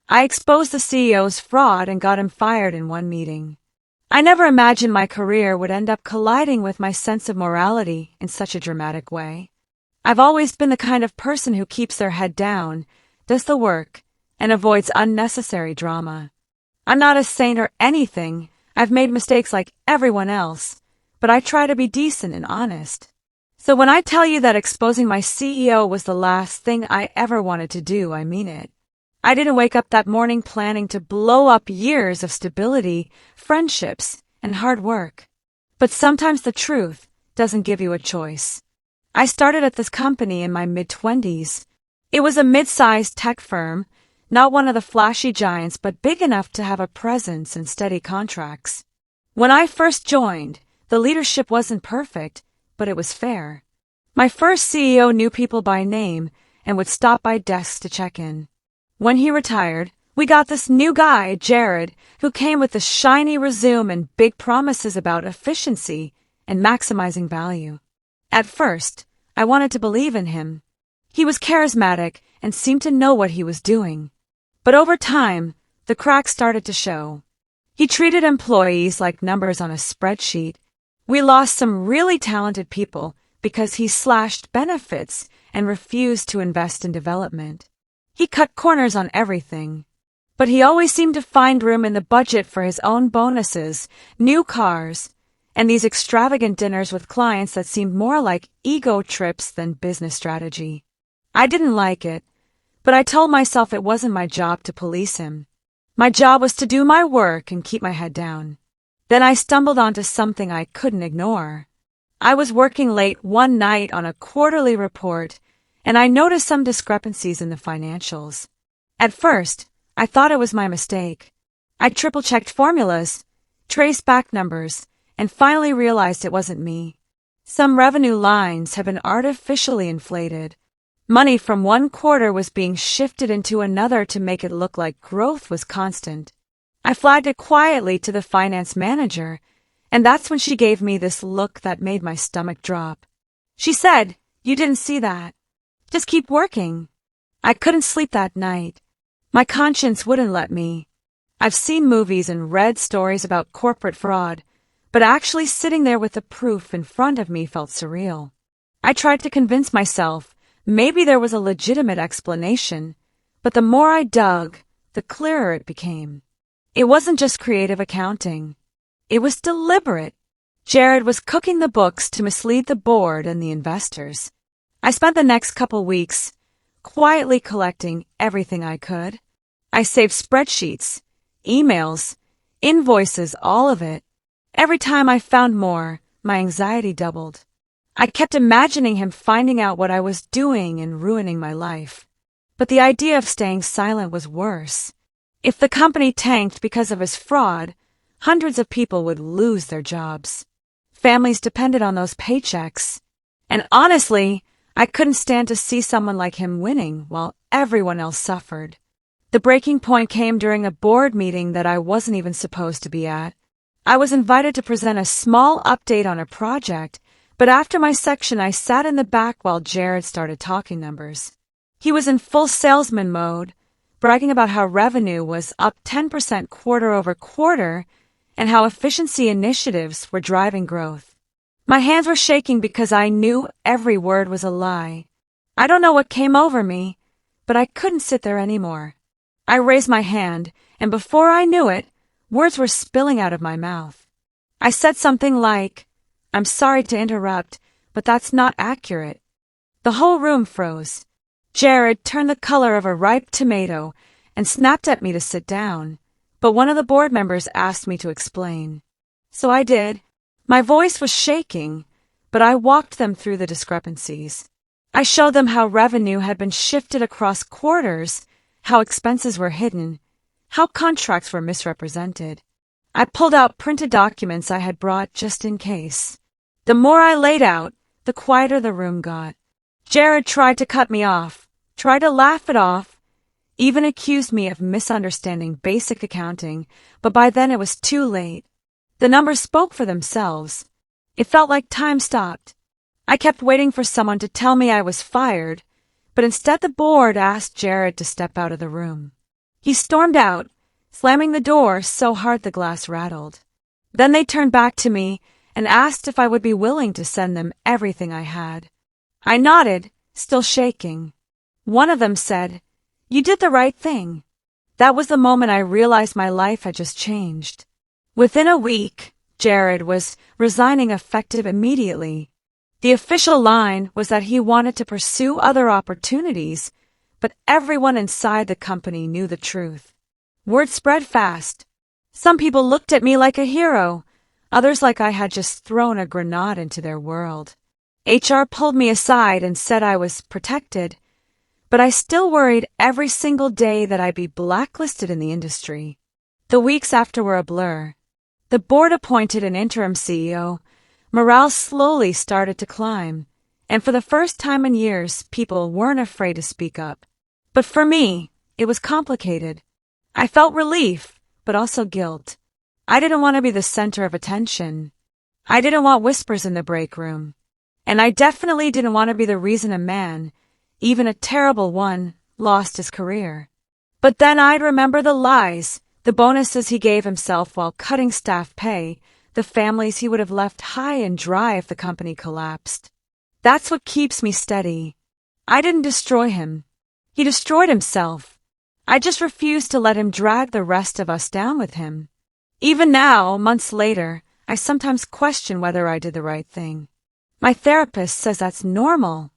I exposed the CEO's fraud and got him fired in one meeting. I never imagined my career would end up colliding with my sense of morality in such a dramatic way. I've always been the kind of person who keeps their head down, does the work, and avoids unnecessary drama. I'm not a saint or anything. I've made mistakes like everyone else, but I try to be decent and honest. So when I tell you that exposing my CEO was the last thing I ever wanted to do, I mean it. I didn't wake up that morning planning to blow up years of stability, friendships, and hard work. But sometimes the truth doesn't give you a choice. I started at this company in my mid-20s. It was a mid-sized tech firm, not one of the flashy giants, but big enough to have a presence and steady contracts. When I first joined, the leadership wasn't perfect, but it was fair. My first CEO knew people by name and would stop by desks to check in. When he retired, we got this new guy, Jared, who came with a shiny resume and big promises about efficiency and maximizing value. At first, I wanted to believe in him. He was charismatic and seemed to know what he was doing. But over time, the cracks started to show. He treated employees like numbers on a spreadsheet. We lost some really talented people because he slashed benefits and refused to invest in development. He cut corners on everything. But he always seemed to find room in the budget for his own bonuses, new cars, and these extravagant dinners with clients that seemed more like ego trips than business strategy. I didn't like it, but I told myself it wasn't my job to police him. My job was to do my work and keep my head down. Then I stumbled onto something I couldn't ignore. I was working late one night on a quarterly report, and I noticed some discrepancies in the financials. At first, I thought it was my mistake. I triple-checked formulas, traced back numbers, and finally realized it wasn't me. Some revenue lines had been artificially inflated. Money from one quarter was being shifted into another to make it look like growth was constant. I flagged it quietly to the finance manager, and that's when she gave me this look that made my stomach drop. She said, "You didn't see that. Just keep working." I couldn't sleep that night. My conscience wouldn't let me. I've seen movies and read stories about corporate fraud, but actually sitting there with the proof in front of me felt surreal. I tried to convince myself maybe there was a legitimate explanation, but the more I dug, the clearer it became. It wasn't just creative accounting. It was deliberate. Jared was cooking the books to mislead the board and the investors. I spent the next couple weeks quietly collecting everything I could. I saved spreadsheets, emails, invoices, all of it. Every time I found more, my anxiety doubled. I kept imagining him finding out what I was doing and ruining my life. But the idea of staying silent was worse. If the company tanked because of his fraud, hundreds of people would lose their jobs. Families depended on those paychecks. And honestly, I couldn't stand to see someone like him winning while everyone else suffered. The breaking point came during a board meeting that I wasn't even supposed to be at. I was invited to present a small update on a project, but after my section I sat in the back while Jared started talking numbers. He was in full salesman mode, bragging about how revenue was up 10% quarter over quarter and how efficiency initiatives were driving growth. My hands were shaking because I knew every word was a lie. I don't know what came over me, but I couldn't sit there anymore. I raised my hand, and before I knew it, words were spilling out of my mouth. I said something like, "I'm sorry to interrupt, but that's not accurate." The whole room froze. Jared turned the color of a ripe tomato and snapped at me to sit down, but one of the board members asked me to explain. So I did. My voice was shaking, but I walked them through the discrepancies. I showed them how revenue had been shifted across quarters, how expenses were hidden, how contracts were misrepresented. I pulled out printed documents I had brought just in case. The more I laid out, the quieter the room got. Jared tried to cut me off, tried to laugh it off, even accused me of misunderstanding basic accounting, but by then it was too late. The numbers spoke for themselves. It felt like time stopped. I kept waiting for someone to tell me I was fired, but instead the board asked Jared to step out of the room. He stormed out, slamming the door so hard the glass rattled. Then they turned back to me and asked if I would be willing to send them everything I had. I nodded, still shaking. One of them said, "You did the right thing." That was the moment I realized my life had just changed. Within a week, Jared was resigning effective immediately. The official line was that he wanted to pursue other opportunities, but everyone inside the company knew the truth. Word spread fast. Some people looked at me like a hero, others like I had just thrown a grenade into their world. HR pulled me aside and said I was protected, but I still worried every single day that I'd be blacklisted in the industry. The weeks after were a blur. The board appointed an interim CEO. Morale slowly started to climb, and for the first time in years, people weren't afraid to speak up. But for me, it was complicated. I felt relief, but also guilt. I didn't want to be the center of attention. I didn't want whispers in the break room. And I definitely didn't want to be the reason a man, even a terrible one, lost his career. But then I'd remember the lies, the bonuses he gave himself while cutting staff pay, the families he would have left high and dry if the company collapsed. That's what keeps me steady. I didn't destroy him. He destroyed himself. I just refused to let him drag the rest of us down with him. Even now, months later, I sometimes question whether I did the right thing. My therapist says that's normal.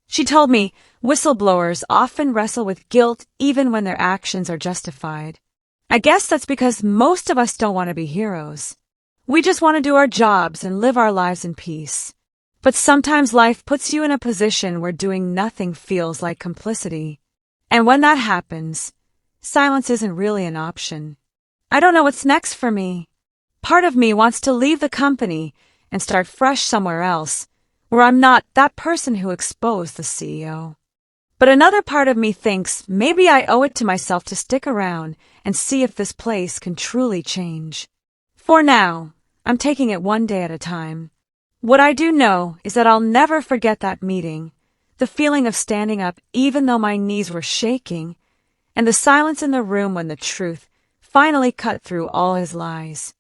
She told me whistleblowers often wrestle with guilt even when their actions are justified. I guess that's because most of us don't want to be heroes. We just want to do our jobs and live our lives in peace. But sometimes life puts you in a position where doing nothing feels like complicity. And when that happens, silence isn't really an option. I don't know what's next for me. Part of me wants to leave the company and start fresh somewhere else, where I'm not that person who exposed the CEO. But another part of me thinks maybe I owe it to myself to stick around and see if this place can truly change. For now, I'm taking it one day at a time. What I do know is that I'll never forget that meeting, the feeling of standing up even though my knees were shaking, and the silence in the room when the truth finally cut through all his lies.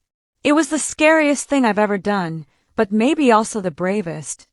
It was the scariest thing I've ever done, but maybe also the bravest.